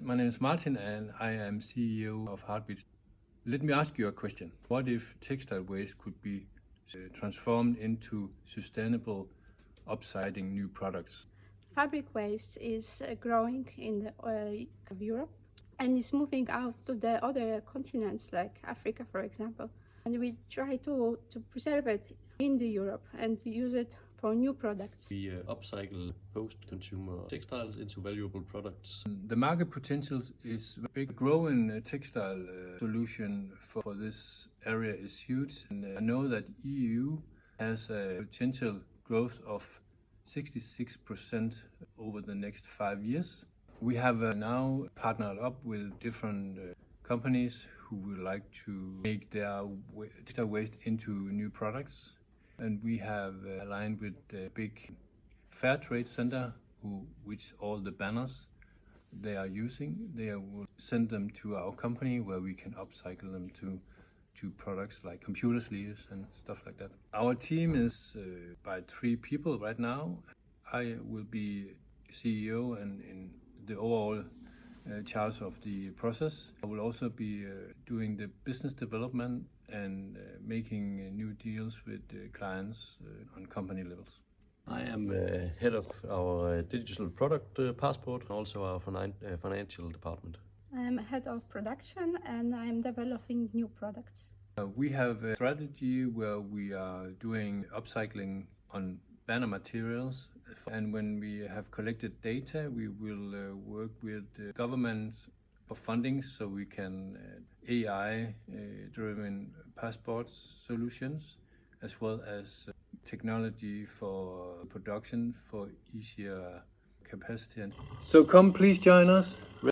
My name is Martin and I am CEO of Heartbeat. Let me ask you a question. What if textile waste could be transformed into sustainable, upcycling new products? Fabric waste is growing in Europe and is moving out to the other continents like Africa, for example. And we try to preserve it in the Europe and use it for new products. We upcycle post-consumer textiles into valuable products. The market potential is big. Growing textile solution for this area is huge. And I know that EU has a potential growth of 66% over the next 5 years. We have now partnered up with different companies who would like to make their textile waste into new products. And we have aligned with the big Fair Trade Center, which all the banners they are using, they will send them to our company where we can upcycle them to products like computer sleeves and stuff like that. Our team is by 3 people right now. I will be CEO and in the overall charge of the process. I will also be doing the business development and making new deals with clients on company levels. I am head of our digital product passport, also our financial department. I am head of production and I am developing new products. We have a strategy where we are doing upcycling on banner materials, and when we have collected data, we will work with the government for funding so we can AI-driven passport solutions, as well as technology for production for easier capacity. So come please join us.